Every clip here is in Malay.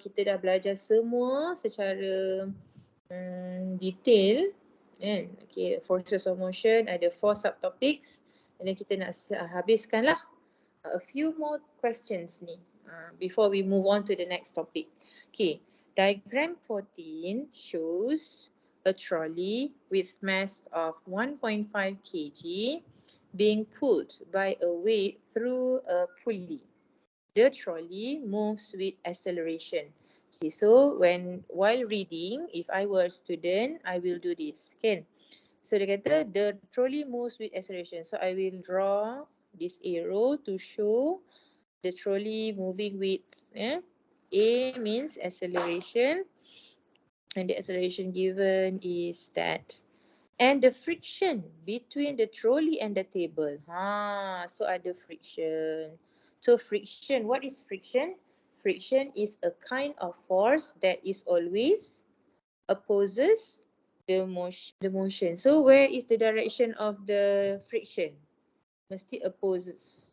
kita dah belajar semua secara detail kan. Okay, forces of motion ada 4 subtopics and then kita nak habiskanlah a few more questions ni before we move on to the next topic. Okay, diagram 14 shows a trolley with mass of 1.5 kg being pulled by a weight through a pulley. The trolley moves with acceleration. Okay, so while reading, if I were a student, I will do this. Kan? So dia kata the trolley moves with acceleration. So I will draw this arrow to show the trolley moving with A means acceleration, and the acceleration given is that. And the friction between the trolley and the table. So ada friction. So friction, what is friction? Friction is a kind of force that is always opposes the motion. So where is the direction of the friction? Mesti opposite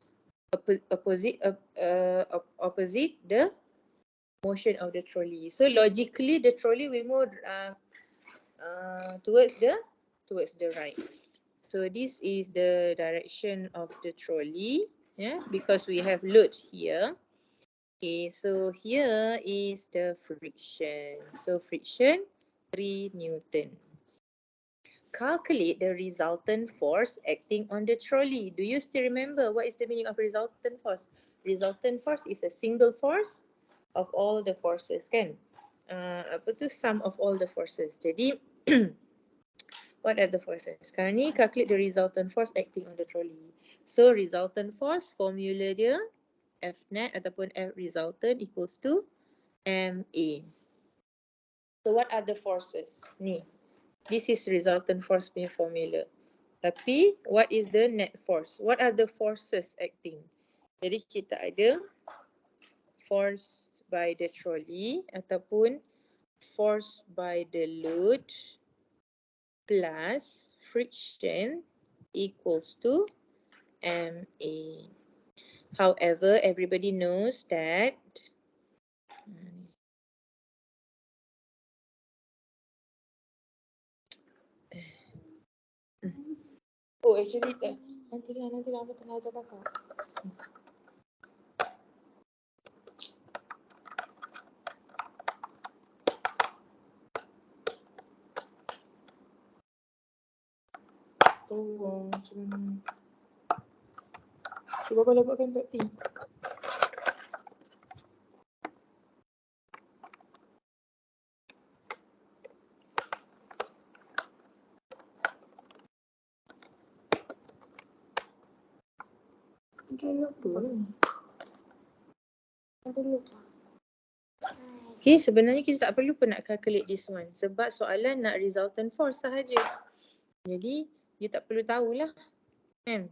the motion of the trolley. So logically the trolley will move towards the right. So this is the direction of the trolley, because we have load here. Okay, so here is the friction. So friction 3 Newton. Calculate the resultant force acting on the trolley. Do you still remember what is the meaning of resultant force? Resultant force is a single force of all the forces, kan? Apa tu sum of all the forces. Jadi what are the forces? Sekarang ni calculate the resultant force acting on the trolley. So resultant force formula dia F net ataupun F resultant equals to MA. So what are the forces? Ni. This is resultant force punya formula. Tapi what is the net force? What are the forces acting? Jadi kita ada force by the trolley ataupun force by the load plus friction equals to MA. However, everybody knows that actually nanti apa tengah ajar kakak. Tolong cuba kalau buatkan tak ting. Okay, sebenarnya kita tak perlu pun nak calculate this one sebab soalan nak resultant force sahaja. Jadi, you tak perlu tahulah. Kan?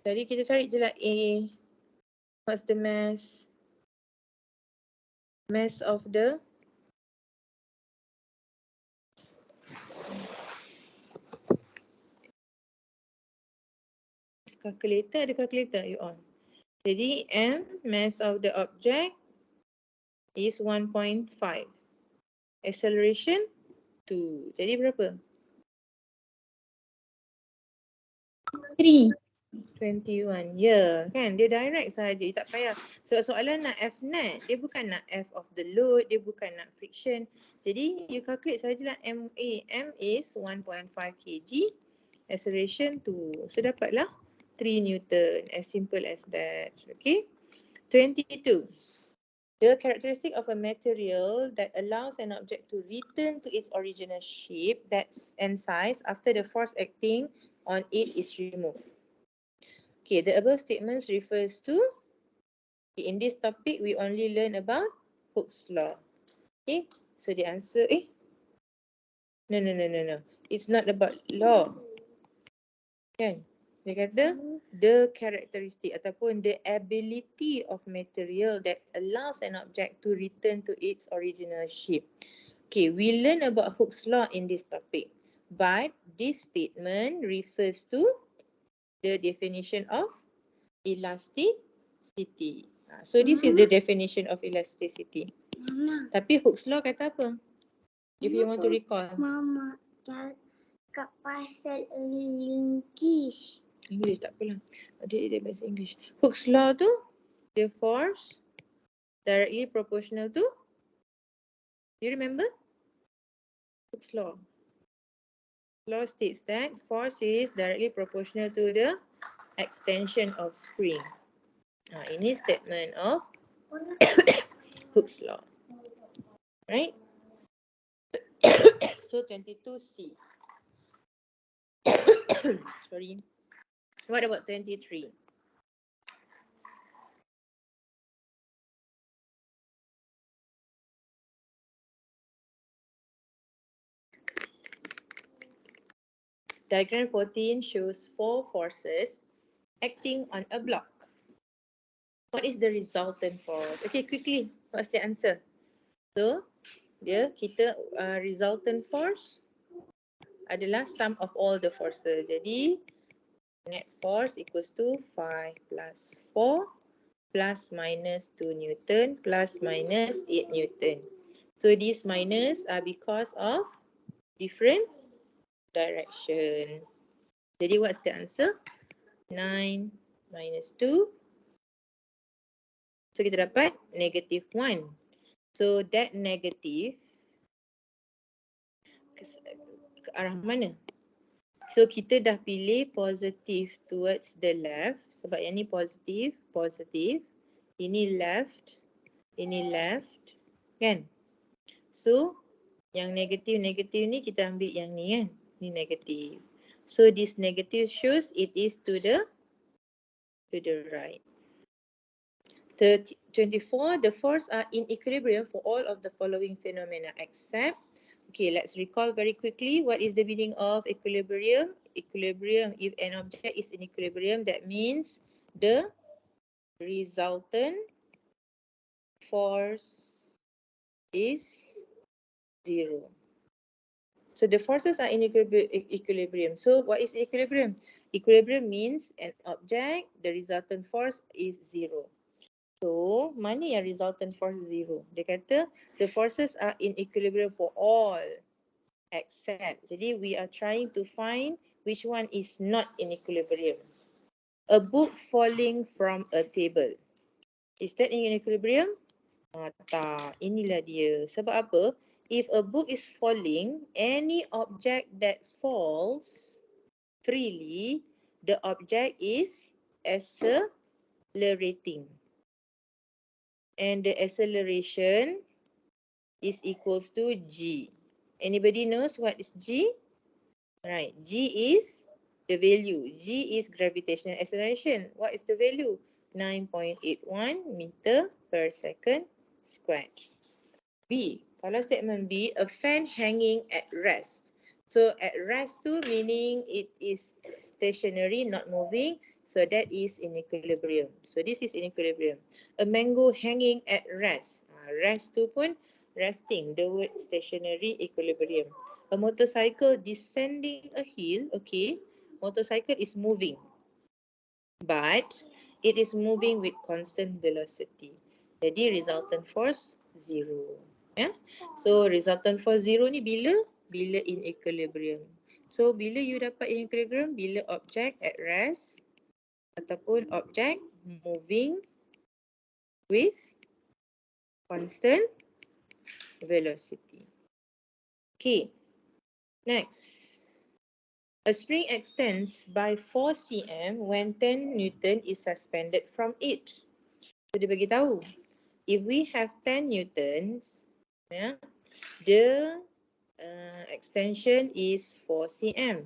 Jadi kita cari je lah A. What's the mass? Mass of the calculator, ada calculator you on. Jadi M, mass of the object is 1.5. Acceleration 2. Jadi berapa? 3. 21. Ya, kan? Dia direct sahaja. Tak payah. Sebab soalan nak F net. Dia bukan nak F of the load. Dia bukan nak friction. Jadi, you calculate sahajalah MA. M is 1.5 kg. Acceleration 2. So, dapatlah 3 Newton. As simple as that. Okay. 22. The characteristic of a material that allows an object to return to its original shape and size after the force acting on it is removed. Okay, the above statements refers to, in this topic, we only learn about Hooke's law. Okay, so the answer, no. It's not about law. Kan? Dia kata, the characteristic ataupun the ability of material that allows an object to return to its original shape. Okay, we learn about Hooke's law in this topic, but this statement refers to the definition of elasticity. So this is the definition of elasticity. Tapi Hooke's law kata apa? If you want to recall. Mama cakap pasal English. English tak apalah. Dia bahasa English. Hooke's law tu, the force directly proportional to, you remember? Hooke's law. Law states that force is directly proportional to the extension of spring. Ini statement of Hooke's law. Right? So 22C. Sorry. What about 23? Diagram 14 shows 4 forces acting on a block. What is the resultant force? Okay, quickly. What's the answer? So, kita resultant force adalah sum of all the forces. Jadi, net force equals to 5 plus 4 plus minus 2 Newton plus minus 8 Newton. So, these minus are because of different direction. Jadi, what's the answer? 9 minus 2. So, kita dapat negative 1. So, that negative ke arah mana? So, kita dah pilih positive towards the left. Sebab yang ni positive, positive. Ini left, kan? So, yang negative ni kita ambil yang ni kan? Ni negative. So, this negative shows it is to the right. 24, the force are in equilibrium for all of the following phenomena except, okay, let's recall very quickly what is the meaning of equilibrium. Equilibrium, if an object is in equilibrium, that means the resultant force is 0. So the forces are in equilibrium. So what is equilibrium? Equilibrium means an object, the resultant force is 0. So, mana yang resultant force 0? Dia kata the forces are in equilibrium for all except. Jadi, we are trying to find which one is not in equilibrium. A book falling from a table. Is that in equilibrium? Tak, inilah dia. Sebab apa? If a book is falling, any object that falls freely, the object is accelerating. And the acceleration is equals to g. Anybody knows what is g? Right, g is the value. G is gravitational acceleration. What is the value? 9.81 meter per second squared. B, kalau statement B, a fan hanging at rest. So at rest tu meaning it is stationary, not moving. So that is in equilibrium. So this is in equilibrium. A mango hanging at rest. Rest tu pun resting. The word stationary, equilibrium. A motorcycle descending a hill. Okay. Motorcycle is moving. But it is moving with constant velocity. Jadi resultant force 0. Yeah? So resultant force 0 ni bila? Bila in equilibrium. So bila you dapat in equilibrium? Bila object at rest ataupun object moving with constant velocity. Okay, next. A spring extends by 4 cm when 10 Newton is suspended from it. So dia bagi tahu, if we have 10 Newtons, yeah, the extension is 4 cm.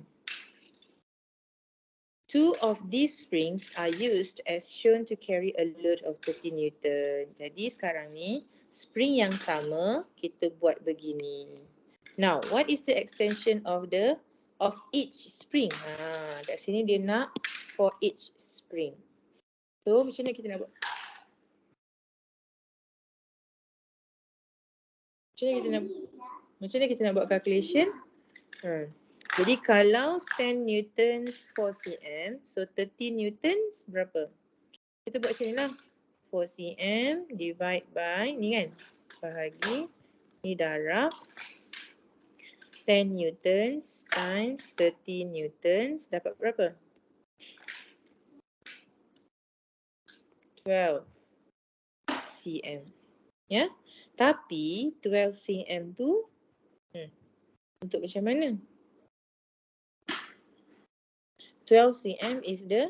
Two of these springs are used as shown to carry a load of 30 Newton. Jadi sekarang ni, spring yang sama, kita buat begini. Now, what is the extension of each spring? Kat sini dia nak for each spring. So, macam mana kita nak buat? Macam mana kita nak buat calculation? Jadi kalau 10 newtons 4 cm, so 30 newtons berapa? Kita buat macam ni lah. 4 cm divide by, ni kan, bahagi, ni darab, 10 newtons times 30 newtons, dapat berapa? 12 cm. Ya, tapi 12 cm tu untuk macam mana? 12 cm is the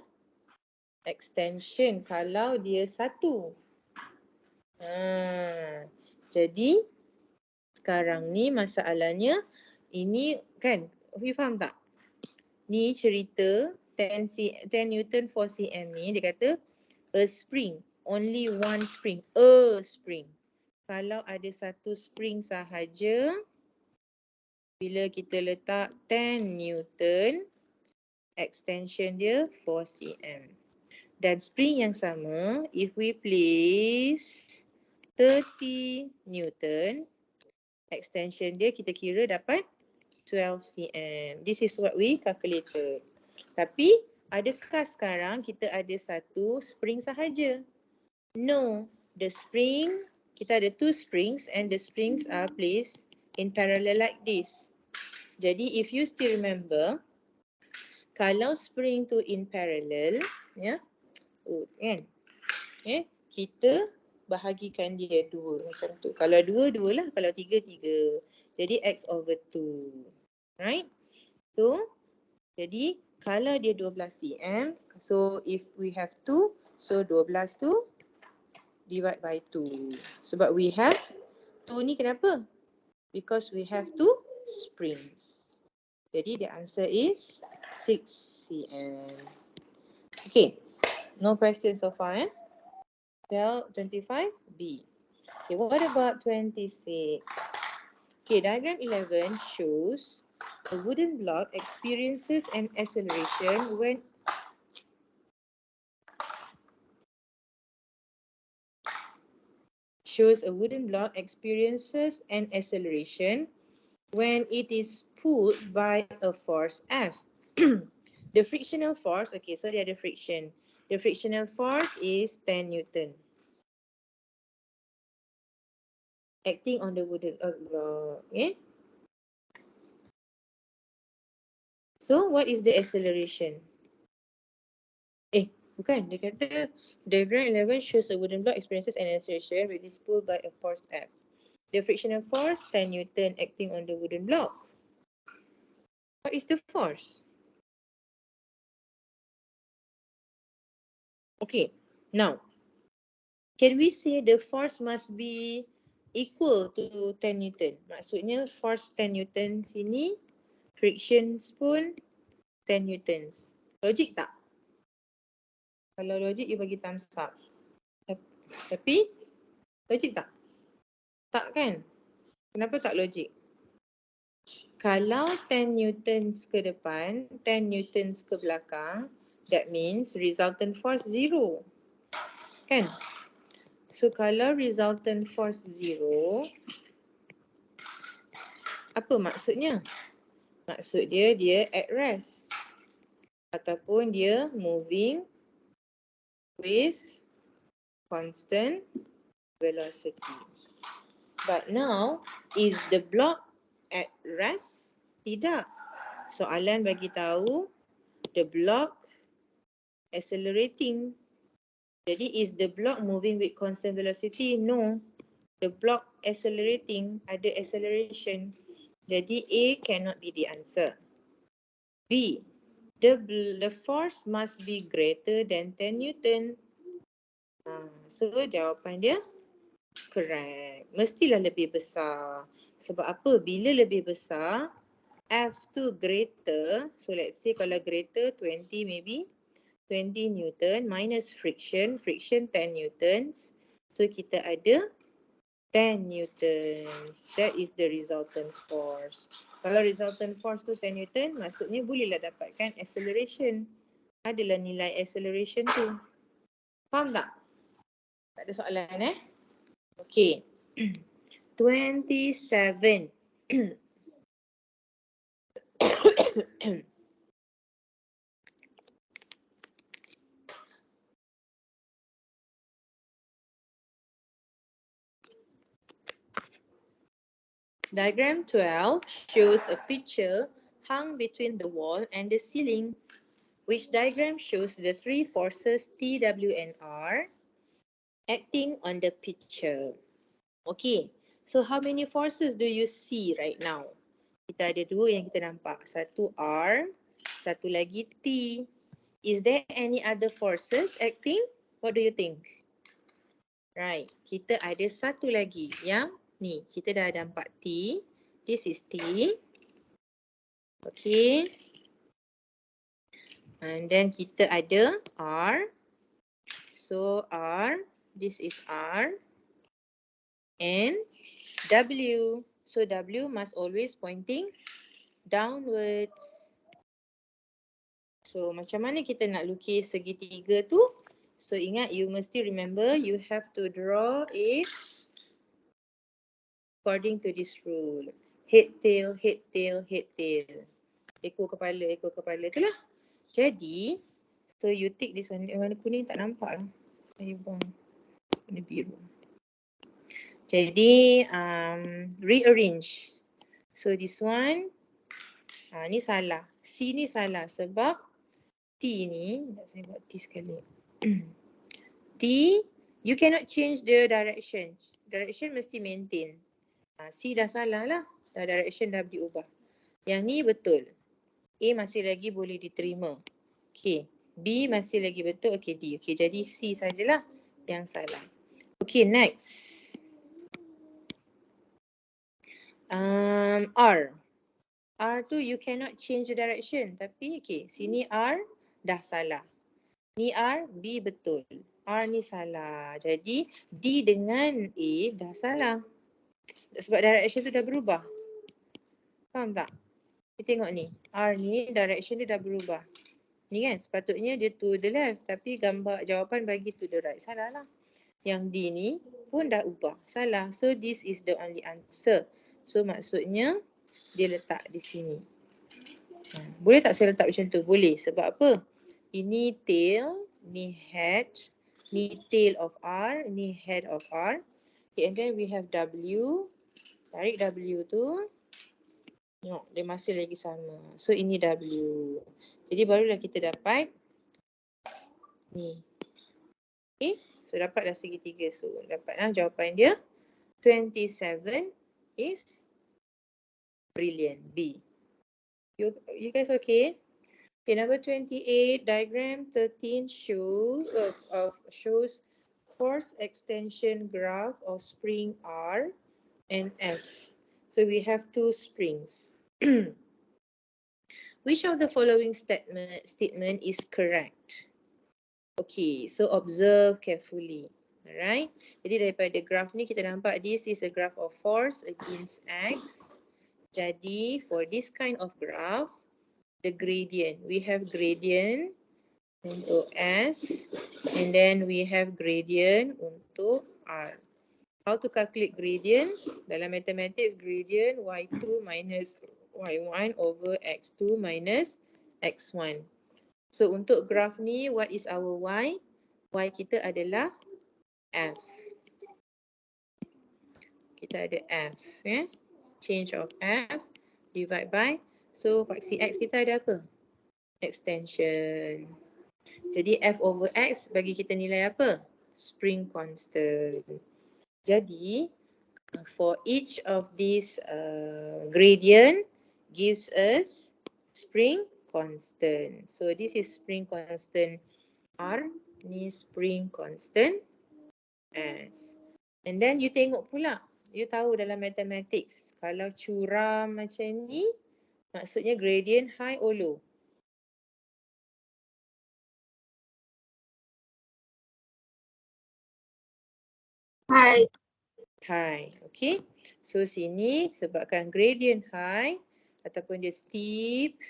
extension kalau dia satu. Jadi sekarang ni masalahnya ini kan, you faham tak? Ni cerita 10 Newton 4 cm ni dia kata a spring, only one spring, a spring. Kalau ada satu spring sahaja, bila kita letak 10 Newton, extension dia 4 cm. Dan spring yang sama, if we place 30 Newton, extension dia kita kira dapat 12 cm. This is what we calculated. Tapi, adakah sekarang kita ada satu spring sahaja? No. The spring, kita ada two springs and the springs are placed in parallel like this. Jadi, if you still remember, kalau spring tu in parallel, ya, kan? Kita bahagikan dia dua macam tu. Kalau dua, dua lah. Kalau tiga, tiga. Jadi X over 2. Right? So, jadi kalau dia 12 cm, so if we have 2, so 12 tu divide by 2. Sebab we have 2 ni kenapa? Because we have 2 springs. Jadi the answer is 6 cm. Okay. No question so far, eh? Well, 25B. Okay, what about 26? Okay, diagram 11 shows a wooden block experiences an acceleration when it is pulled by a force F. The frictional force, okay, so dia ada friction. The frictional force is 10 Newton. Acting on the wooden block, okay? So, what is the acceleration? Bukan, dia kata diagram 11 shows a wooden block experiences an acceleration when it is pulled by a force F. The frictional force 10 Newton acting on the wooden block. What is the force? Okay, now can we say the force must be equal to 10 Newton? Maksudnya force 10 Newton sini, friction pun 10 Newtons. Logik tak? Kalau logik, you bagi thumbs up. Tapi, logik tak? Tak kan? Kenapa tak logik? Kalau 10 Newtons ke depan, 10 Newtons ke belakang, that means resultant force 0. Kan? So, kalau resultant force 0, apa maksudnya? Maksud dia at rest. Ataupun dia moving with constant velocity. But now, is the block at rest? Tidak. Soalan bagi tahu the block accelerating. Jadi, is the block moving with constant velocity? No. The block accelerating, ada acceleration. Jadi, A cannot be the answer. B, the force must be greater than 10 Newton. So, jawapan dia correct. Mestilah lebih besar. Sebab apa? Bila lebih besar, F2 greater, so let's say kalau greater 20 maybe, 20 Newton minus friction 10 Newtons. So, kita ada 10 Newtons. That is the resultant force. Kalau resultant force tu 10 Newton, maksudnya bolehlah dapatkan acceleration. Adalah nilai acceleration tu. Faham tak? Tak ada soalan, Okay. 27. Diagram 12 shows a picture hung between the wall and the ceiling, which diagram shows the three forces T, W and R acting on the picture. Okay, so how many forces do you see right now? Kita ada dua yang kita nampak. Satu R, satu lagi T. Is there any other forces acting? What do you think? Right, kita ada satu lagi yang ni. Kita dah nampak T. This is T. Okay. And then kita ada R. So R, this is R. And W. So W must always pointing downwards. So macam mana kita nak lukis segitiga tu? So ingat, you mesti remember you have to draw it according to this rule. Head, tail, head, tail, head, tail. Ekor kepala tu lah. Jadi, so you take this one. Warna kuning tak nampak lah. Saya buang warna biru. Jadi, rearrange. So this one, ni salah. C ni salah sebab T ni, saya buat T sekali. T, you cannot change the direction. Direction mesti maintain. C dah salah lah. Direction dah diubah. Yang ni betul. A masih lagi boleh diterima. Okay. B masih lagi betul. Okay, D. Okay, jadi C sajalah yang salah. Okay, next. R. R tu you cannot change the direction. Tapi okay, sini R dah salah. Ni R, B betul. R ni salah. Jadi D dengan A dah salah. Sebab direction tu dah berubah. Faham tak? Kita tengok ni. R ni direction dia dah berubah. Ni kan sepatutnya dia to the left. Tapi gambar jawapan bagi to the right. Salah lah. Yang D ni pun dah ubah. Salah. So this is the only answer. So maksudnya dia letak di sini. Boleh tak saya letak macam tu? Boleh. Sebab apa? Ini tail, ni head, ni tail of R, ni head of R. Okay, and then we have W. Tarik W tu. Tengok, dia masih lagi sama. So ini W. Jadi barulah kita dapat ni. Okay, so dapatlah segitiga. So dapatlah jawapan dia. 27 is brilliant. B. You guys okay? Okay, number 28, diagram 13 shows force extension graph of spring R and S. So we have two springs. Which of the following statement is correct? Okay, so observe carefully. Alright. Jadi daripada graph ni kita nampak this is a graph of force against X. Jadi for this kind of graph, the gradient, we have gradient untuk S and then we have gradient untuk R. How to calculate gradient? Dalam mathematics, gradient Y2 minus Y1 over X2 minus X1. So untuk graph ni, what is our Y? Y kita adalah F. Kita ada F. Yeah? Change of F divide by. So paksi X kita ada apa? Extension. Jadi F over X bagi kita nilai apa? Spring constant. Jadi for each of these gradient gives us spring constant. So this is spring constant R, ni spring constant S. And then you tengok pula, you tahu dalam mathematics, kalau curam macam ni, maksudnya gradient high or low? High. High, okay. So sini sebabkan gradient high ataupun dia steep,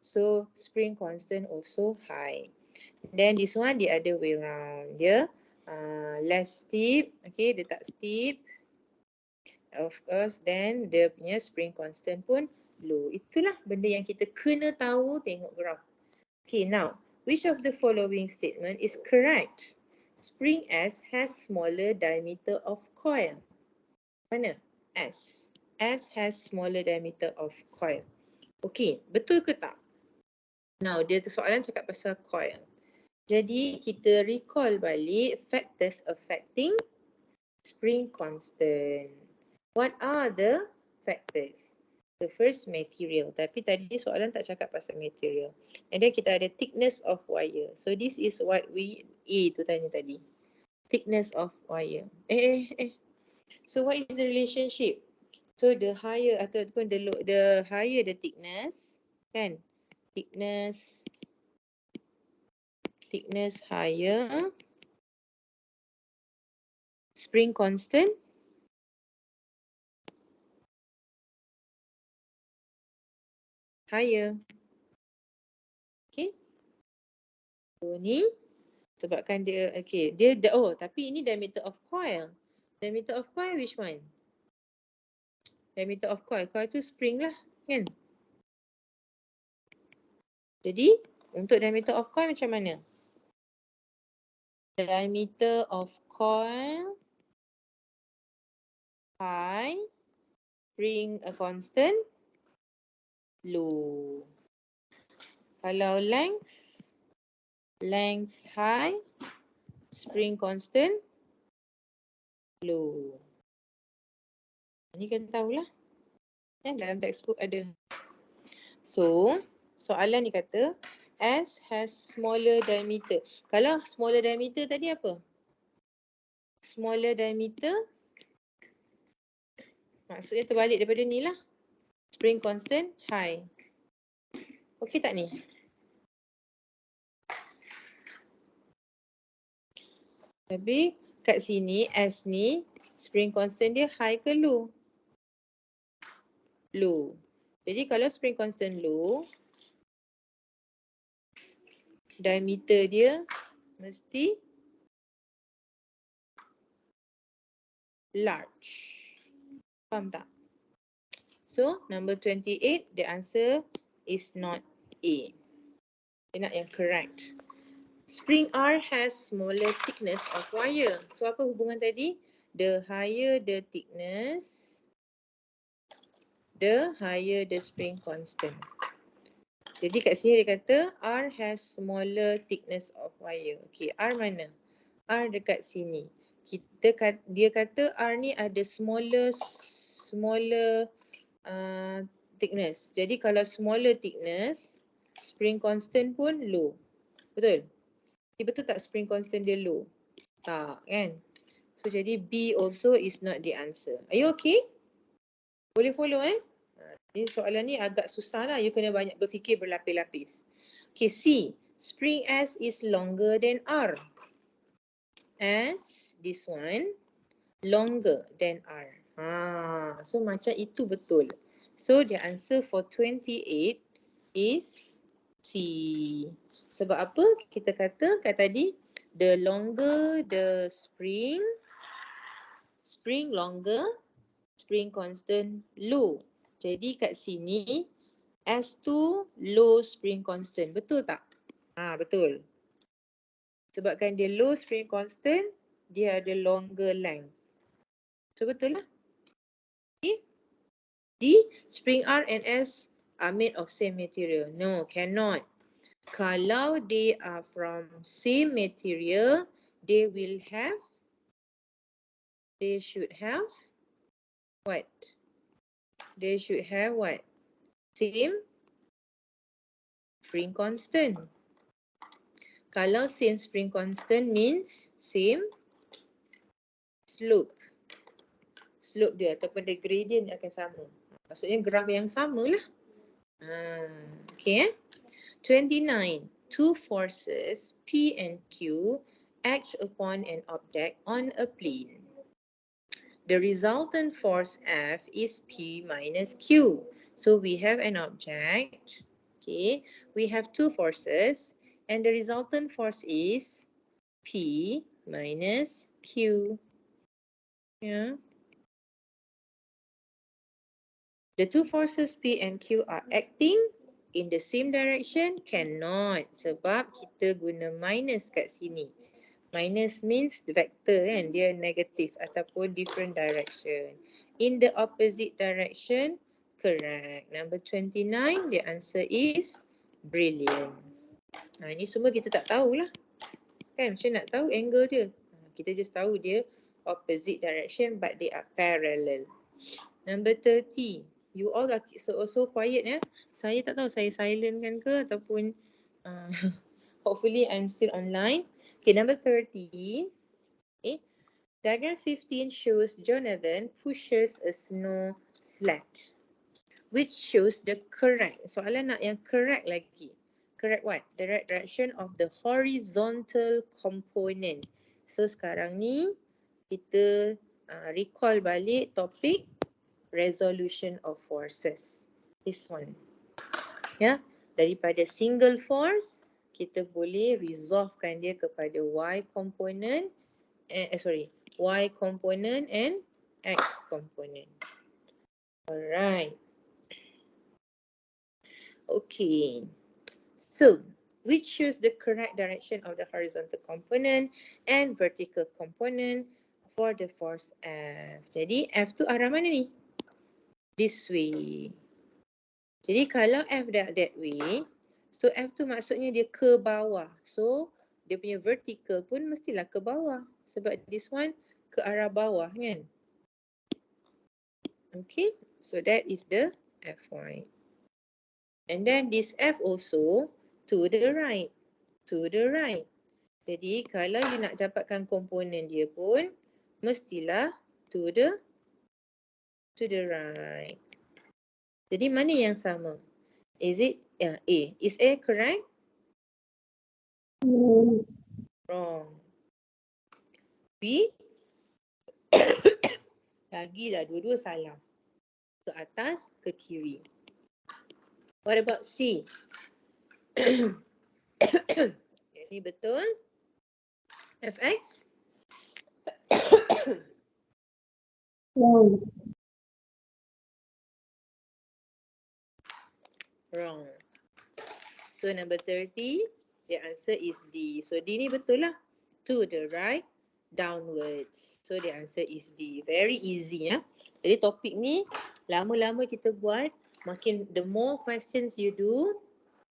so spring constant also high. Then this one the other way round, dia less steep, okay, dia tak steep. Of course, then dia punya spring constant pun low. Itulah benda yang kita kena tahu tengok graph. Okay, now, which of the following statement is correct? Spring S has smaller diameter of coil. Mana? S. S has smaller diameter of coil. Okay, betul ke tak? Now, dia soalan cakap pasal coil. Jadi, kita recall balik factors affecting spring constant. What are the factors? The first, material. Tapi tadi soalan tak cakap pasal material. And then kita ada thickness of wire. So, this is what we, A tu tanya tadi. Thickness of wire. So, what is the relationship? So, the higher ataupun the higher the thickness, kan? Thickness higher, spring constant higher. Okay. So ni sebabkan dia, okay, dia, oh tapi ini diameter of coil. Diameter of coil which one? Diameter of coil. Coil tu spring lah, kan? Jadi untuk diameter of coil macam mana? Diameter of coil high, spring a constant, low. Kalau length high, spring constant, low. Ini kan tahulah. Dalam textbook ada. So, soalan ni kata S has smaller diameter. Kalau smaller diameter tadi apa? Smaller diameter maksudnya terbalik daripada ni lah. Spring constant high. Okey tak ni? Tapi kat sini S ni spring constant dia high ke low? Low. Jadi kalau spring constant low, diameter dia mesti large. Faham tak? So, number 28, the answer is not A. Dia nak yang correct. Spring R has smaller thickness of wire. So, apa hubungan tadi? The higher the thickness, the higher the spring constant. Jadi kat sini dia kata R has smaller thickness of wire. Okay, R mana? R dekat sini. Dia kata R ni ada smaller thickness. Jadi kalau smaller thickness, spring constant pun low. Betul? Betul tak spring constant dia low? Tak, kan? So jadi B also is not the answer. Are you okay? Boleh follow Ini soalan ni agak susah lah. You kena banyak berfikir berlapis-lapis. Okay, C. Spring S is longer than R. S, this one, longer than R. So macam itu betul. So the answer for 28 is C. Sebab apa? Kita kata kat tadi, the longer the spring longer, spring constant low. Jadi kat sini S2 low spring constant. Betul tak? Betul. Sebabkan dia low spring constant, dia ada longer length. So betul lah. Okay. D, spring R and S are made of same material. No, cannot. Kalau they are from same material, they should have what? They should have what? Same spring constant. Kalau same spring constant means same slope. Slope dia ataupun the gradient akan sama. Maksudnya graf yang sama lah. Okay. 29. Two forces P and Q act upon an object on a plane. The resultant force F is P minus Q. So we have an object. Okay. We have two forces and the resultant force is P minus Q. Yeah. The two forces P and Q are acting in the same direction? Cannot. Sebab kita guna minus kat sini. Minus means vector kan, dia negative ataupun different direction. in the opposite direction. Correct. Number 29, the answer is brilliant. Ini semua kita tak tahulah. Kan, macam nak tahu angle dia. Kita just tahu dia opposite direction but they are parallel. Number 30. You all are so quiet ya. Saya tak tahu saya silent kan ke ataupun hopefully I'm still online. Okay, number 30. Okay. Diagram 15 shows Jonathan pushes a snow sled, which shows the correct. Soalan nak yang correct lagi. Correct what? The right direction of the horizontal component. So sekarang ni kita recall balik topik resolution of forces. This one. Ya, daripada single force kita boleh resolvekan dia kepada y component y component and x component. Alright. Okay. So, which shows the correct direction of the horizontal component and vertical component for the force F. Jadi F tu arah mana ni? This way. Jadi kalau F that way, so F tu maksudnya dia ke bawah. So dia punya vertical pun mestilah ke bawah. Sebab this one ke arah bawah kan. Okay, so that is the Fy. And then this F also to the right. To the right. Jadi kalau you nak dapatkan komponen dia pun mestilah to the right. Jadi mana yang sama? Is it A? Is A correct? Wrong. B? Lagilah dua-dua salah. Ke atas, ke kiri. What about C? Ini betul? Fx? Wrong. So number 30, the answer is D. So D ni betul lah. To the right, downwards. So the answer is D. Very easy ya. Jadi topik ni lama-lama kita buat, makin the more questions you do,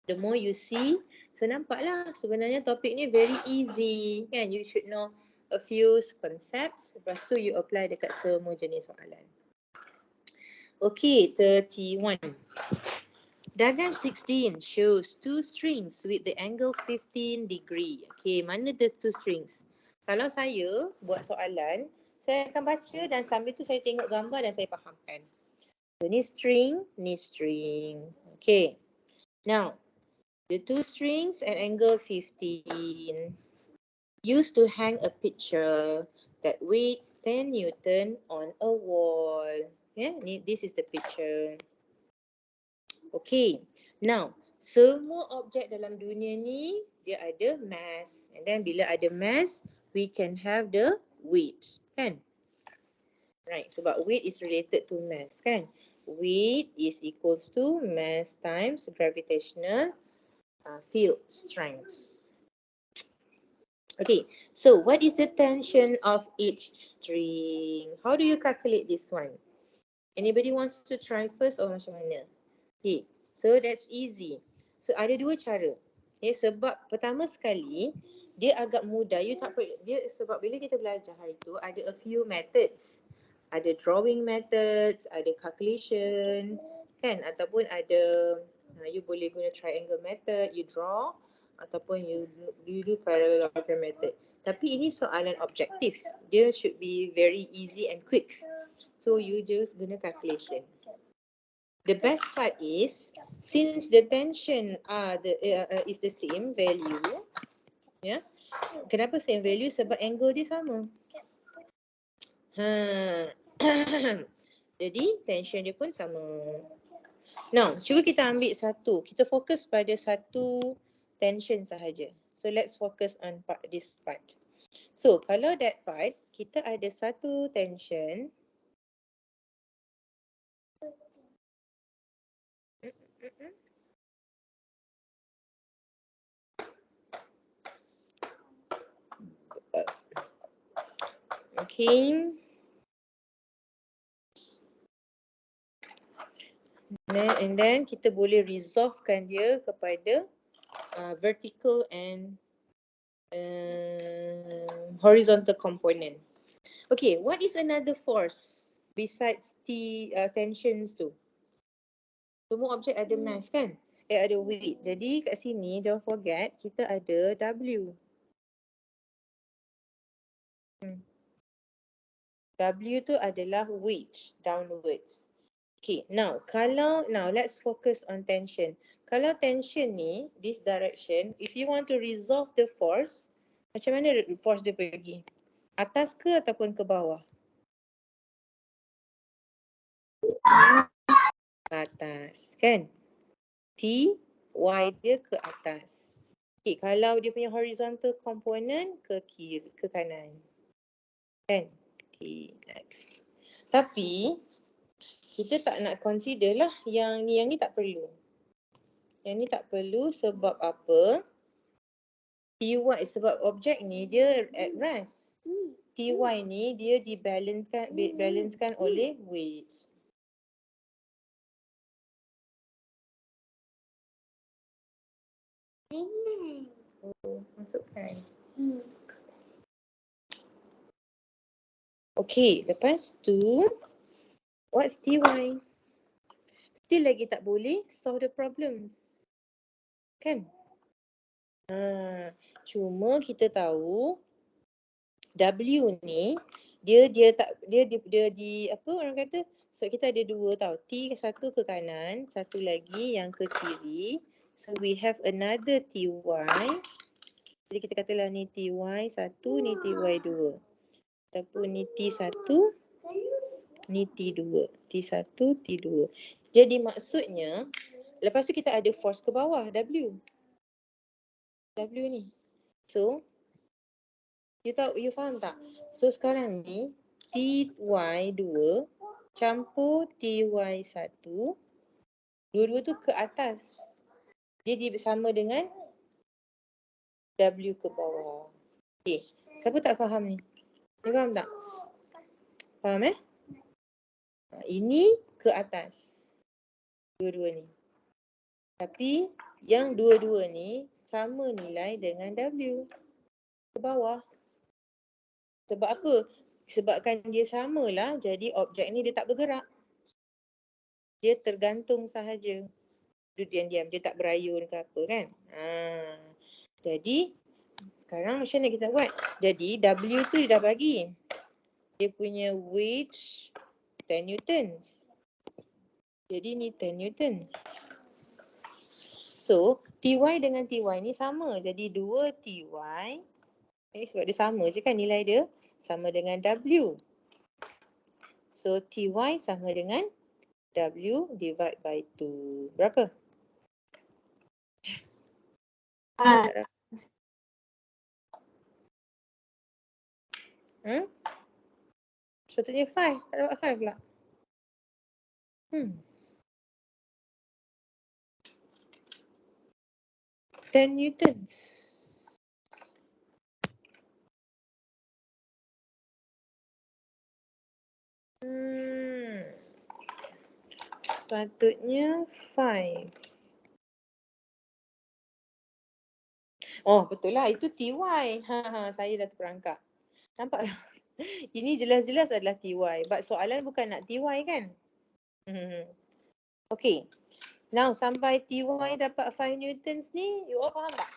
the more you see. So nampaklah sebenarnya topik ni very easy kan. You should know a few concepts. Lepas tu you apply dekat semua jenis soalan. Okay, 31. Diagram 16 shows two strings with the angle 15 degree. Okay, mana the two strings? Kalau saya buat soalan, saya akan baca dan sambil tu saya tengok gambar dan saya fahamkan. So ni string, ni string. Okay. Now, the two strings at angle 15 used to hang a picture that weighs 10 Newton on a wall. Yeah, this is the picture. Okay, now semua objek dalam dunia ni dia ada mass, and then bila ada mass we can have the weight, kan? Right, sebab weight is related to mass, kan? Weight is equals to mass times gravitational field strength. Okay, so what is the tension of each string? How do you calculate this one? Anybody wants to try first or macam mana? Okay, so that's easy. So ada dua cara. Okay, sebab pertama sekali dia agak mudah. You tak perlu, dia sebab bila kita belajar hari tu ada a few methods. Ada drawing methods, ada calculation, kan? Ataupun ada you boleh guna triangle method, you draw ataupun you do parallelogram method. Tapi ini soalan objektif. Dia should be very easy and quick. So you just guna calculation. The best part is, since the tension is the same value, yeah. Kenapa same value? Sebab angle dia sama. Jadi tension dia pun sama. Now, cuba kita ambil satu. Kita fokus pada satu tension sahaja. So let's focus on this part. So kalau that part, kita ada satu tension. Okay. And then kita boleh resolvekan dia kepada vertical and horizontal component. Okay, what is another force besides tensions tu? Semua objek ada mass kan? Ada weight. Jadi kat sini don't forget kita ada W. W tu adalah weight downwards. Okay, now let's focus on tension. Kalau tension ni, this direction, if you want to resolve the force, macam mana force dia pergi? Atas ke ataupun ke bawah? Atas, kan? T, Y dia ke atas. Okay, kalau dia punya horizontal component ke kiri, ke kanan. Kan? T, X. Tapi, kita tak nak consider lah yang ni tak perlu. Yang ni tak perlu sebab apa? TY sebab objek ni dia at rest. TY ni dia dibalancekan oleh weight. Oh, masukkan. Okay, lepas tu what's TY? Still lagi tak boleh solve the problems. Kan? Cuma kita tahu W ni dia apa orang kata? So kita ada dua tau. T satu ke kanan, satu lagi yang ke kiri. So we have another TY. Jadi kita katalah ni TY1, ni TY2. Ataupun ni T1, ni T2. T1, T2. Jadi maksudnya lepas tu kita ada force ke bawah W. W ni. So you faham tak? So sekarang ni TY2 campur TY1, dua-dua tu ke atas. Dia sama dengan W ke bawah. Okay, siapa tak faham ni? Ni faham tak? Faham Ini ke atas. Dua-dua ni. Tapi yang dua-dua ni sama nilai dengan W ke bawah. Sebab apa? Sebabkan dia samalah, jadi objek ni dia tak bergerak. Dia tergantung sahaja. Dia diam-diam, dia tak berayun ke apa kan. Jadi sekarang macam mana kita buat? Jadi W tu dia dah bagi. Dia punya weight 10 newtons. Jadi ni 10 newton. So TY dengan TY ni sama. Jadi 2 TY. Sebab dia sama je kan nilai dia. Sama dengan W. So TY sama dengan W divide by 2. Berapa? Sepatutnya 5. Tak dapat 5 pula. 10 newtons. Sepatutnya 5. Oh, betul lah. Itu TY. Saya dah terperangkap. Nampak tak? Ini jelas-jelas adalah TY. But soalan bukan nak TY kan? Okay. Now, sampai TY dapat 5 newtons ni, you all faham tak?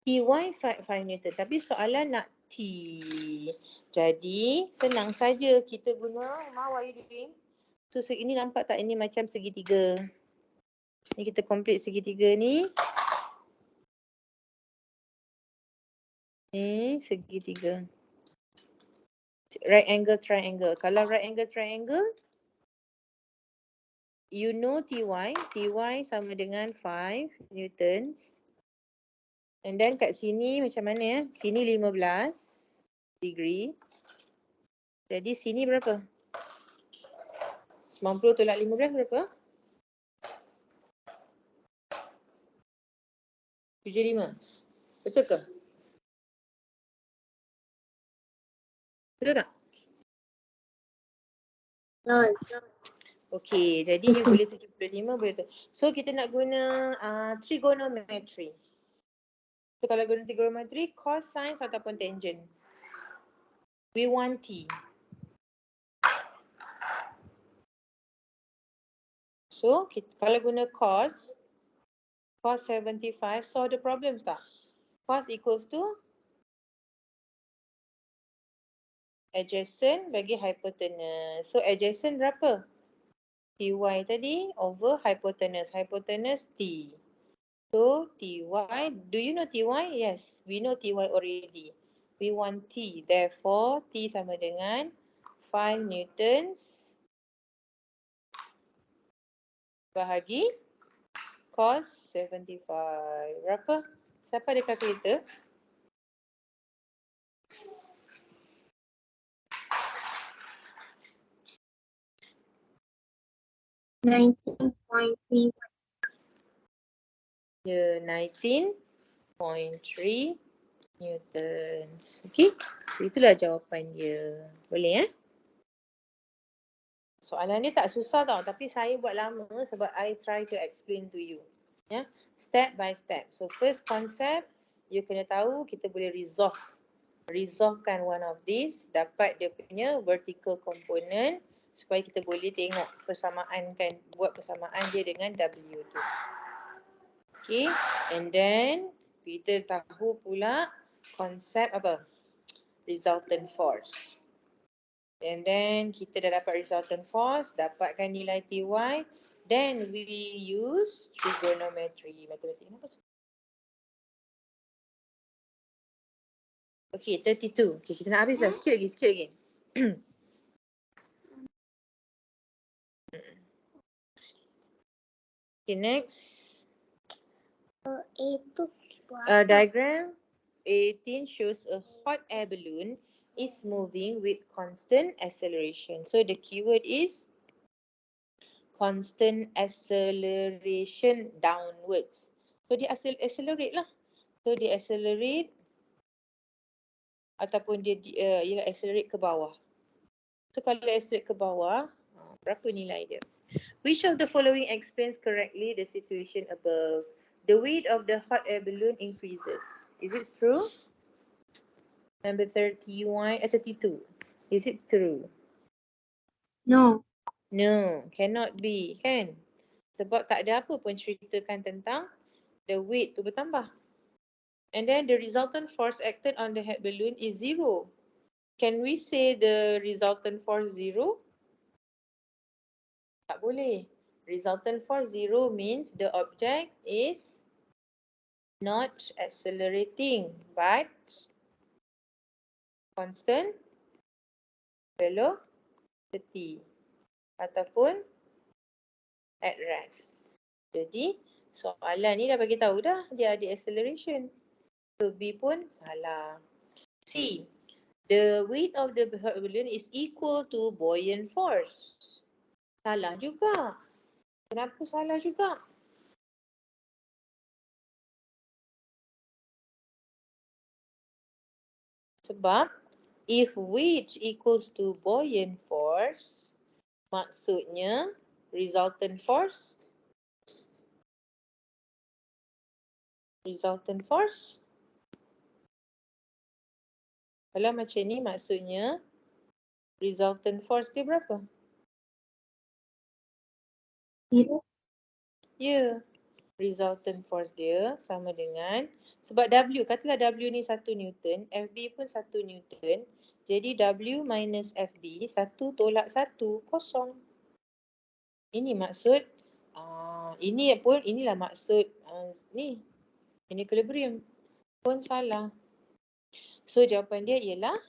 TY 5 newton. Tapi soalan nak T. Jadi, senang saja kita guna. What are you doing? So, ini nampak tak? Ini macam segitiga. Ni kita complete segitiga ni. Ni segitiga. Right angle triangle. Kalau right angle triangle, you know TY. TY sama dengan 5 newtons. And then kat sini macam mana ya? Sini 15 degree. Jadi sini berapa? 90 tolak 15 berapa? 75. Betul ke? Betul tak? Betul. Okey, jadi ni boleh 75, boleh tu. So kita nak guna trigonometry. So kalau guna trigonometry, cosine ataupun tangent. We want T. So kalau guna cos 75, solve the problems tak? Cos equals to adjacent bagi hypotenuse. So adjacent berapa? Ty tadi over hypotenuse. Hypotenuse T. So Ty, do you know Ty? Yes, we know Ty already. We want T. Therefore, T sama dengan 5 newtons bahagi cos 75. Berapa? Siapa ada kalkulator? Yeah. 19.3. Ya, 19.3 newtons. Okay, so itulah jawapan dia. Boleh Soalan ni tak susah tau, tapi saya buat lama sebab I try to explain to you. Ya, step by step. So first concept, you kena tahu kita boleh resolvekan one of these, dapat dia punya vertical component supaya kita boleh tengok persamaan kan, buat persamaan dia dengan W tu. Okay, and then kita tahu pula konsep apa? Resultant force. And then kita dah dapat resultant force, dapatkan nilai Ty, then we use trigonometry. Matematik apa tu? Okay, 32. Okay, kita nak habis dah. Sikit lagi. Okay, next. Diagram 18 shows a hot air balloon is moving with constant acceleration. So the keyword is constant acceleration downwards. So dia accelerate lah. So dia accelerate ataupun dia accelerate ke bawah. So kalau accelerate ke bawah, berapa nilai dia? Which of the following explains correctly the situation above? The weight of the hot air balloon increases. Is it true? Number 32. Is it true? No. No, cannot be, kan? Sebab tak ada apa pun ceritakan tentang the weight tu bertambah. And then the resultant force acted on the hot balloon is 0. Can we say the resultant force 0? Tak boleh. Resultant force 0 means the object is not accelerating but constant velocity ataupun at rest. Jadi soalan ni dah bagi tahu dah dia ada acceleration. So B pun salah. C, the weight of the balloon is equal to buoyant force. Salah juga. Kenapa salah juga? Sebab if weight equals to buoyant force, maksudnya resultant force kalau macam ni maksudnya resultant force dia berapa? 0. Ya, resultant force dia sama dengan, sebab W, katalah W ni 1 Newton, FB pun 1 Newton, jadi W minus FB, 1 tolak 1, kosong. Ini maksud, inilah maksud ni, equilibrium. Pun salah. So jawapan dia ialah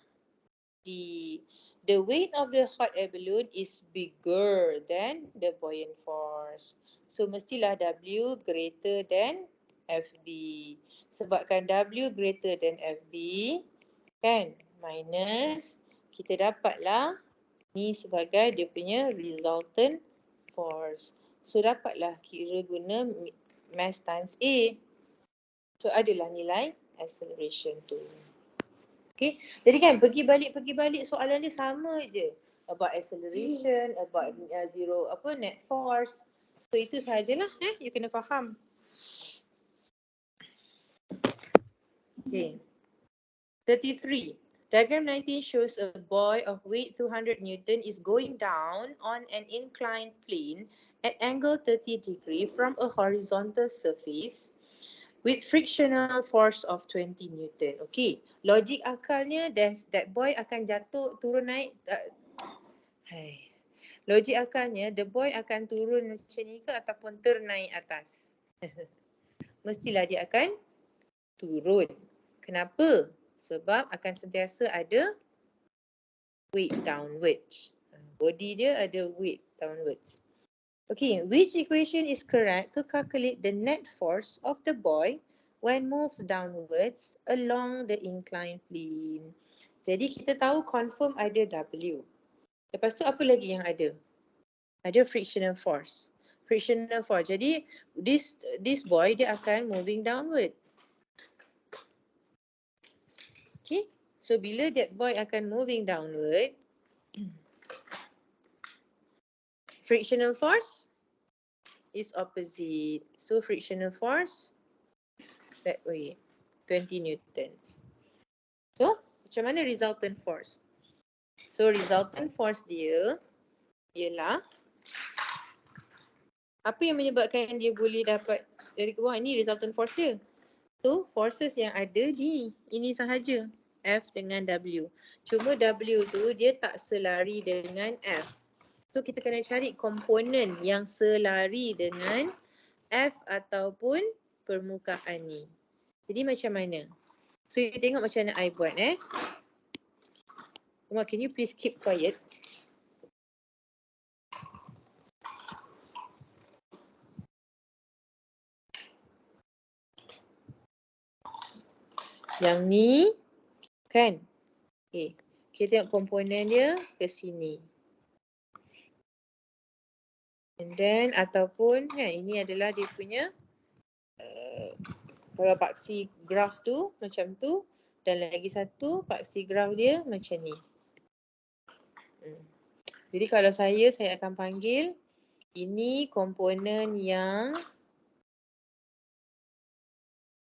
D. The weight of the hot air balloon is bigger than the buoyant force. So mestilah W greater than FB. Sebabkan W greater than FB, kan, minus, kita dapatlah ni sebagai dia punya resultant force. So dapatlah kira guna mass times A. So adalah nilai acceleration tu. Okay, jadi kan pergi balik soalan dia sama je. about acceleration, about zero net force. So itu sahajalah, you kena faham. Okay. 33. Diagram 19 shows a boy of weight 200 Newton is going down on an inclined plane at angle 30 degree from a horizontal surface with frictional force of 20 Newton. Okay, logik akalnya that boy akan jatuh, turun naik. Logik akalnya the boy akan turun macam ni ke ataupun ternaik atas? Mestilah dia akan turun. Kenapa? Sebab akan sentiasa ada weight downwards. Body dia ada weight downwards. Okay, which equation is correct to calculate the net force of the boy when moves downwards along the inclined plane? Jadi kita tahu confirm ada W. Lepas tu apa lagi yang ada? Ada frictional force. Frictional force. Jadi this boy dia akan moving downward. Okay, so bila that boy akan moving downward, frictional force is opposite. So frictional force that way, 20 newtons. So macam mana resultant force? So resultant force dia ialah apa yang menyebabkan dia boleh dapat dari ke bawah. Ini resultant force dia. So forces yang ada di ini sahaja, F dengan W. Cuma W tu dia tak selari dengan F. So kita kena cari komponen yang selari dengan F ataupun permukaan ni. Jadi macam mana? So you tengok macam mana I buat Umar, can you please keep quiet? Yang ni kan? Okay. Kita tengok komponen dia ke sini. And then ataupun kan ini adalah dia punya kalau paksi graf tu macam tu dan lagi satu paksi graf dia macam ni. Jadi kalau saya akan panggil ini komponen yang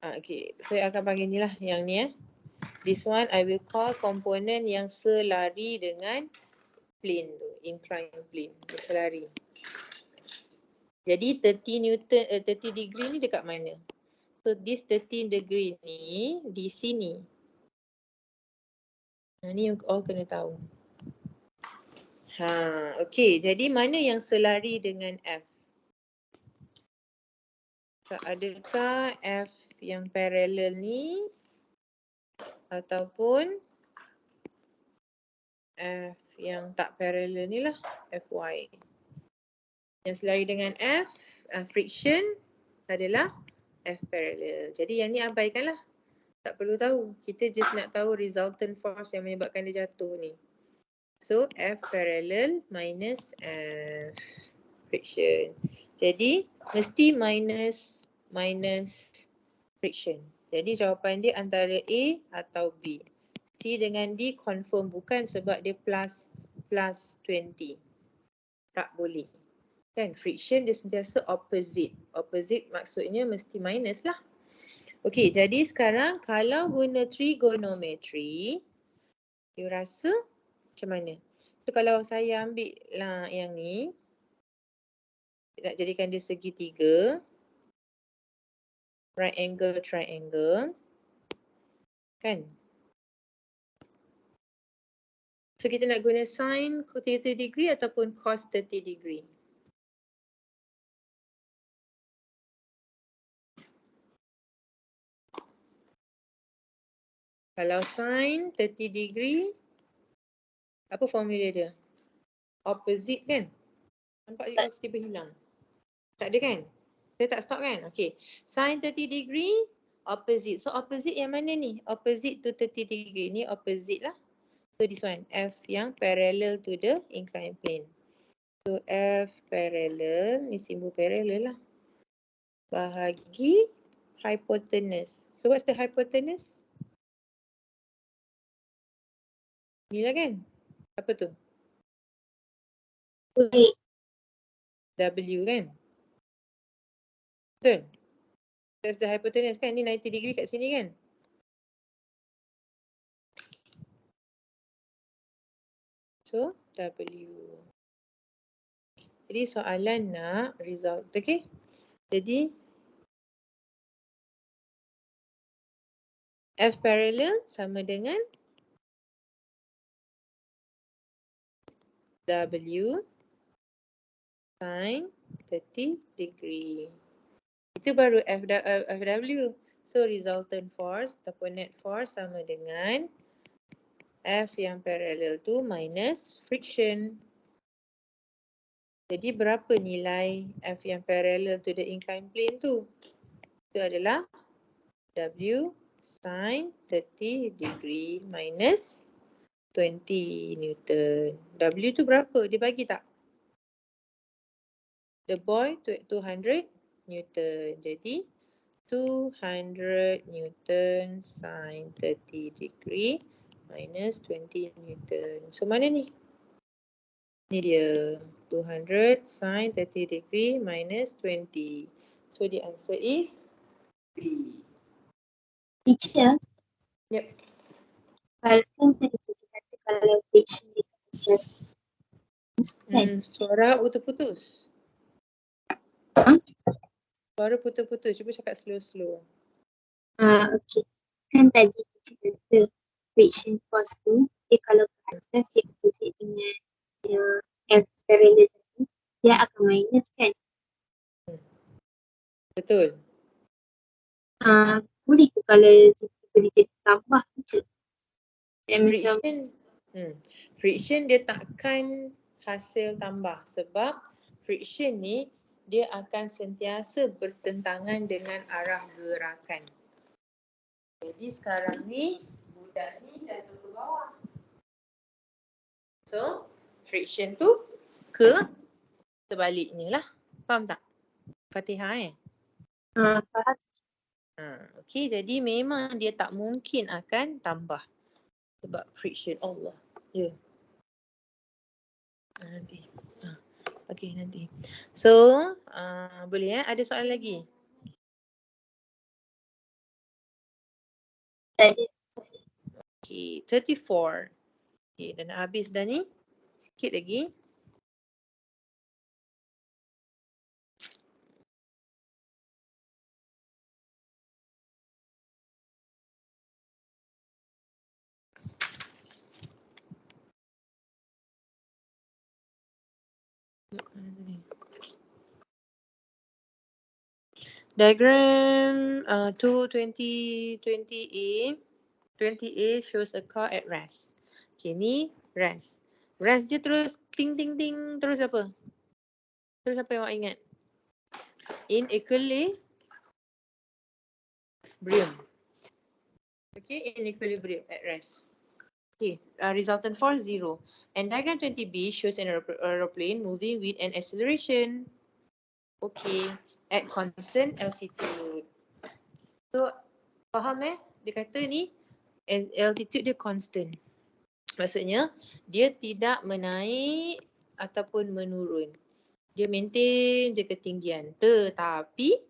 okay, saya akan panggil ni lah yang ni This one I will call komponen yang selari dengan plane tu, inclined plane, dia selari. Jadi 30 degree ni dekat mana? So this 30 degree ni di sini. Ni all kena tahu. Okay, jadi mana yang selari dengan F? So, adakah F yang parallel ni ataupun F yang tak parallel ni lah, Fy. Yang selari dengan F, friction adalah F parallel. Jadi yang ni abaikanlah. Tak perlu tahu. Kita just nak tahu resultant force yang menyebabkan dia jatuh ni. So F parallel minus F friction. Jadi mesti minus friction. Jadi jawapan dia antara A atau B. C dengan D confirm bukan sebab dia plus 20. Tak boleh. Kan friction dia sentiasa opposite. Opposite maksudnya mesti minus lah. Okey, jadi sekarang kalau guna trigonometry, you rasa macam mana? So kalau saya ambil lah yang ni, nak jadikan dia segitiga, right angle triangle, kan? So kita nak guna sin 30 degree ataupun cos 30 degree. Kalau sin 30 degree, apa formula dia? Opposite kan? Nampak tiba hilang. Tak ada kan? Saya tak stop kan? Okay. Sin 30 degree, opposite. So opposite yang mana ni? Opposite to 30 degree. Ni opposite lah. So this one, F yang parallel to the inclined plane. So F parallel, ni simbol parallel lah. Bahagi hypotenuse. So what's the hypotenuse? Ni lah kan? Apa tu? Wait. W kan? Betul? That's the hypotenuse kan? Ni 90 degree kat sini kan? So, W. Jadi soalan nak result. Okay? Jadi, F parallel sama dengan W sin 30 degree. Itu baru FW. So, resultant force ataupun net force sama dengan F yang parallel tu minus friction. Jadi, berapa nilai F yang parallel to the inclined plane tu? Itu adalah W sin 30 degree minus 20 Newton. W tu berapa? Dia bagi tak? The boy 200 Newton. Jadi 200 Newton sin 30 degree minus 20 Newton. So mana ni? Ni dia 200 sin 30 degree minus 20. So the answer is B. Teacher, Yep. kalau kan tadi kita kata kalau friction dia plus kan? Suara putus-putus. Ha? Suara putus-putus. Cuba cakap slow-slow. Okay. Kan tadi kita kata friction force tu, dia kalau ke atas dia opposite dengan F parallel tadi, dia akan minus kan? Betul. Boleh ke kalau tiba-tiba dia jadi tambah je? Macam Friction dia takkan hasil tambah sebab friction ni dia akan sentiasa bertentangan dengan arah gerakan. Jadi sekarang ni budak ni jatuh ke bawah. So friction tu ke sebaliknya lah. Faham tak? Fatihah faham. Okey, jadi memang dia tak mungkin akan tambah. Sebab friction Allah. Ya. Nanti. Okey, nanti. So, boleh ada soalan lagi? Tak ada. Okey, 34. Okey, dah nak habis dah ni. Sikit lagi. Diagram 20A. 20A shows a car at rest. Okay, ni rest. Rest dia terus ting ting ting terus apa? Terus apa yang awak ingat? In equilibrium. Okay, in equilibrium at rest. Okay, resultant force 0. And diagram 20B shows an aeroplane moving with an acceleration. Okay, at constant altitude. So, faham Dia kata ni altitude dia constant. Maksudnya, dia tidak menaik ataupun menurun. Dia maintain je ketinggian. Tetapi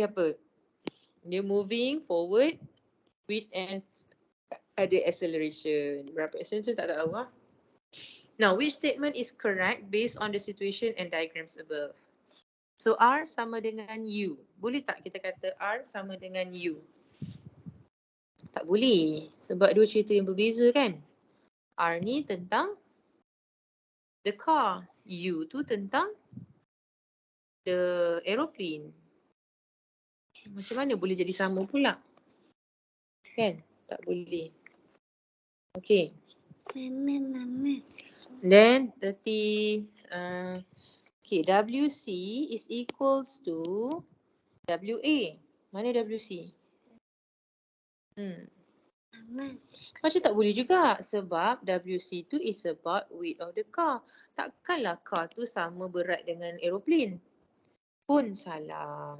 apa? Dia moving forward with an ada acceleration. Berapa acceleration tak tahu lah. Now, which statement is correct based on the situation and diagrams above? So, R sama dengan U. Boleh tak kita kata R sama dengan U? Tak boleh. Sebab dua cerita yang berbeza kan? R ni tentang the car. U tu tentang the aeroplane. Macam mana boleh jadi sama pula? Kan? Tak boleh. Okay. Then 30, okay, WC is equals to WA. Mana WC? Macam tak boleh juga sebab WC tu is about weight of the car. Takkanlah car tu sama berat dengan aeroplane. Pun salah.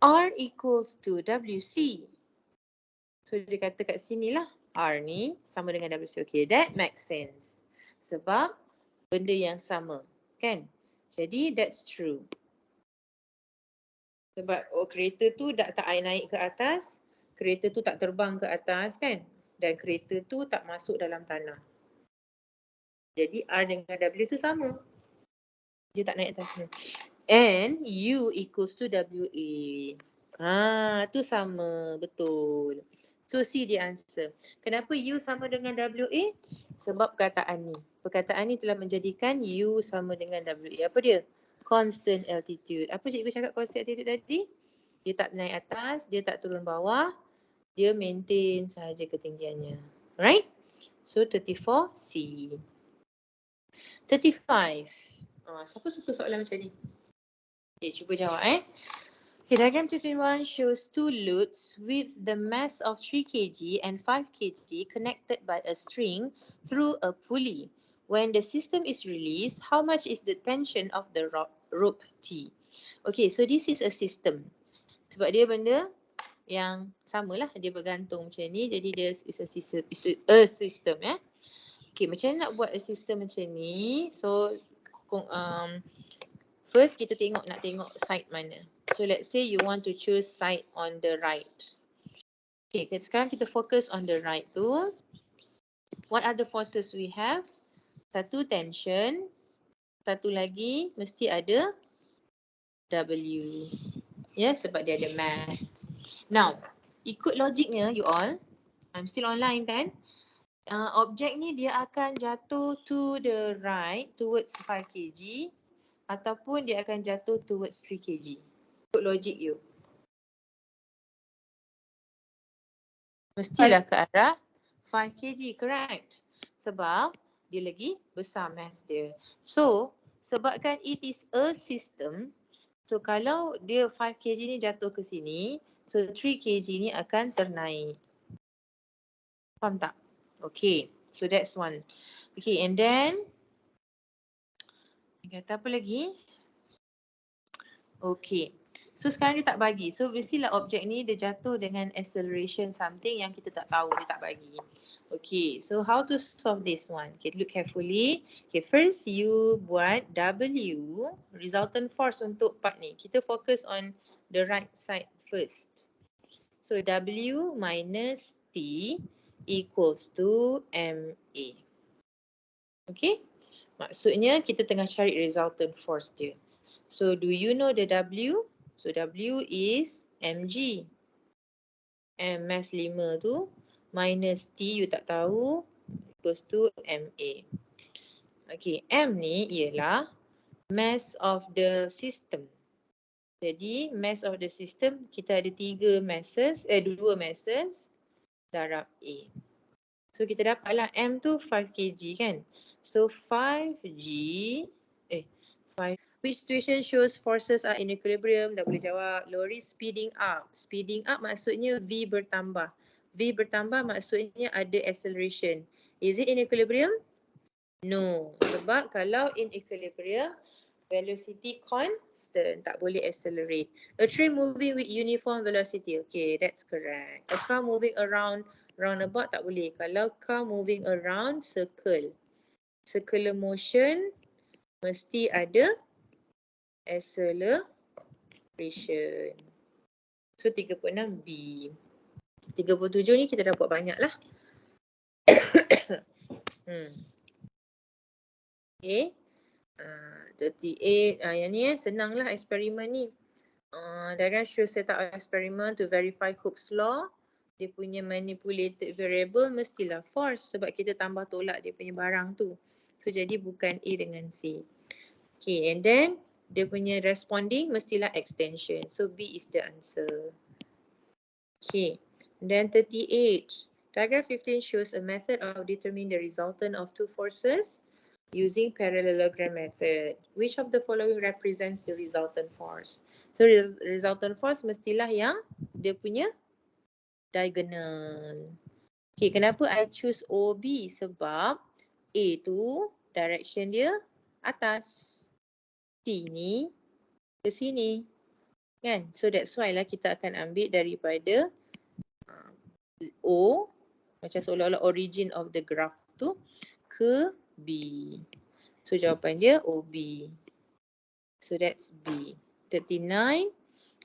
R equals to WC. So dia kata kat sini lah R ni sama dengan WC. Okay, that makes sense. Sebab benda yang sama, kan? Jadi that's true. Sebab kereta tu tak naik ke atas, kereta tu tak terbang ke atas, kan? Dan kereta tu tak masuk dalam tanah. Jadi R dengan W tu sama. Dia tak naik atas ni. And U equals to WA. Tu sama, betul. So C the answer. Kenapa U sama dengan WA? Sebab perkataan ni. Perkataan ni telah menjadikan U sama dengan WA. Apa dia? Constant altitude. Apa cikgu cakap constant altitude tadi? Dia tak naik atas, dia tak turun bawah, dia maintain sahaja ketinggiannya. Alright? So 34 C. 35. Siapa suka soalan macam ni? Okay, cuba jawab Okay, diagram 21 shows two loads with the mass of 3 kg and 5 kg connected by a string through a pulley. When the system is released, how much is the tension of the rope T? Okay, so this is a system. Sebab dia benda yang samalah, dia bergantung macam ni, jadi dia is a system. Okay, macam mana nak buat a system macam ni? So first kita nak tengok side mana. So let's say you want to choose side on the right. Okay, sekarang kita fokus on the right tu. What are the forces we have? Satu tension, satu lagi mesti ada W. Sebab dia ada mass. Now, ikut logiknya you all, I'm still online kan? Objek ni dia akan jatuh to the right towards 5 kg ataupun dia akan jatuh towards 3 kg. Ikut logik you. Mestilah ke arah 5 kg, correct? Sebab dia lagi besar mass dia. So, sebabkan it is a system, so kalau dia 5 kg ni jatuh ke sini, so 3 kg ni akan ternaik. Faham tak? Okay, so that's one. Okay, and then kata apa lagi? Okay. So sekarang dia tak bagi. So mestilah objek ni dia jatuh dengan acceleration something yang kita tak tahu, dia tak bagi. Okay, so how to solve this one? Okay, look carefully. Okay, first you buat W, resultant force untuk part ni. Kita fokus on the right side first. So W minus T equals to MA. Okay, maksudnya kita tengah cari resultant force dia. So do you know the W? So W is mg. M mass 5 tu minus T you tak tahu equals to MA. Okay, M ni ialah mass of the system. Jadi mass of the system kita ada 2 masses darab A. So kita dapatlah M tu 5 kg kan. So 5G, 5. Which situation shows forces are in equilibrium? Dah boleh jawab. Lorry speeding up. Speeding up maksudnya V bertambah. V bertambah maksudnya ada acceleration. Is it in equilibrium? No. Sebab kalau in equilibrium, velocity constant. Tak boleh accelerate. A train moving with uniform velocity. Okay, that's correct. A car moving around roundabout tak boleh. Kalau car moving around circle. Circular motion mesti ada acceleration. So 36B. 37 ni kita dapat banyak lah. Okay. 38. Yang ni senang lah eksperimen ni. Diagram show set up experiment to verify Hooke's law. Dia punya manipulated variable mestilah force sebab kita tambah tolak dia punya barang tu. So jadi bukan A dengan C. Okay, and then dia punya responding mestilah extension. So B is the answer. Okay, then 38. Diagram 15 shows a method of determining the resultant of two forces using parallelogram method. Which of the following represents the resultant force? So resultant force mestilah yang dia punya diagonal. Okay, kenapa I choose OB? Sebab A tu direction dia atas. T ni ke sini. Kan? So that's why lah kita akan ambil daripada O, macam seolah-olah origin of the graph tu, ke B. So jawapan dia OB. So that's B. 39.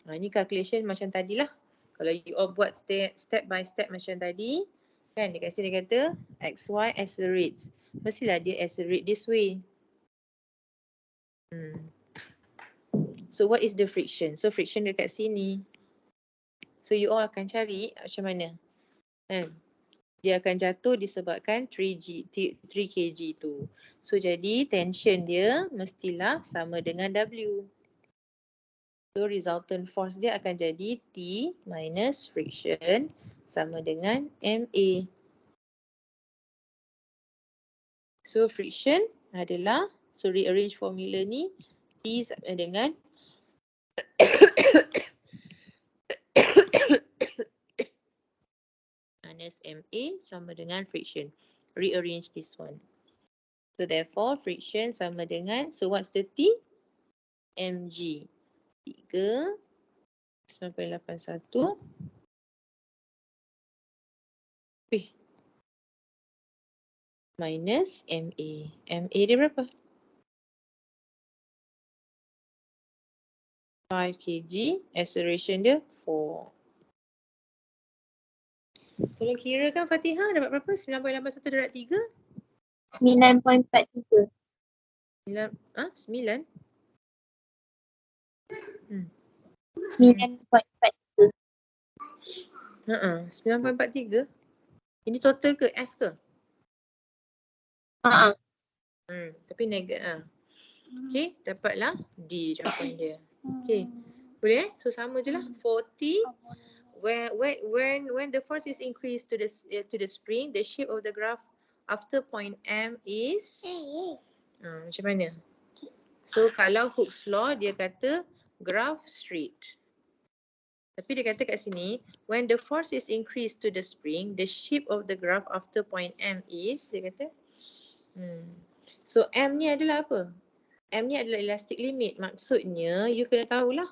Ini calculation macam tadi lah. Kalau you all buat step by step macam tadi, kan dia kasi dia kata XY accelerates. Mestilah dia accelerate this way. So what is the friction? So friction dekat sini. So you all akan cari macam mana? Dia akan jatuh disebabkan 3 kg tu. So jadi tension dia mestilah sama dengan W. So resultant force dia akan jadi T minus friction sama dengan MA. So friction adalah, so rearrange formula ni, T sama dengan minus MA sama dengan friction. Rearrange this one. So therefore friction sama dengan, so what's the T? mg. 3,981 minus MA. MA dia berapa? 5 kg. Acceleration dia 4. Tolong kira kan Fatihah dapat berapa? 9.81 darab 3? 9.43. 9? 9.43. 9.43. Ini total ke F ke? Tapi negatif. Okay, dapatlah D jawapan dia. Okay, boleh So sama je lah. 40. When the force is increased to the spring, the shape of the graph after point M is macam mana? So kalau Hooke's law dia kata graph straight. Tapi dia kata kat sini, when the force is increased to the spring, the shape of the graph after point M is, dia kata, so M ni adalah apa? M ni adalah elastic limit. Maksudnya, you kena tahulah,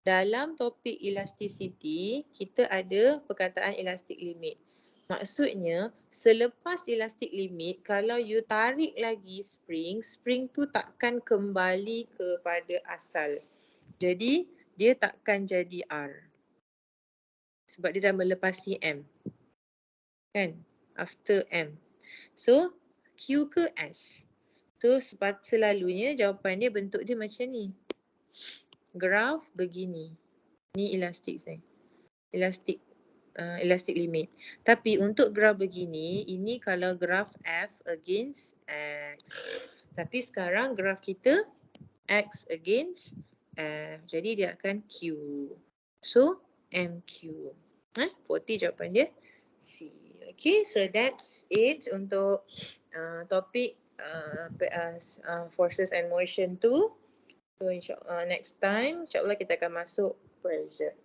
dalam topik elasticity, kita ada perkataan elastic limit. Maksudnya, selepas elastic limit, kalau you tarik lagi spring, spring tu takkan kembali kepada asal. Jadi, dia takkan jadi R. Sebab dia dah melepasi M. Kan? After M. So, Q ke S? So, selalunya jawapan dia bentuk dia macam ni. Graf begini. Ni elastik saya. Elastic limit. Tapi untuk graf begini, ini kalau graf F against X. Tapi sekarang graf kita X against F. Jadi dia akan Q. So, MQ. 40 jawapan dia C. Okay, so that's it untuk topik forces and motion tu. So next time, insyaAllah kita akan masuk pressure.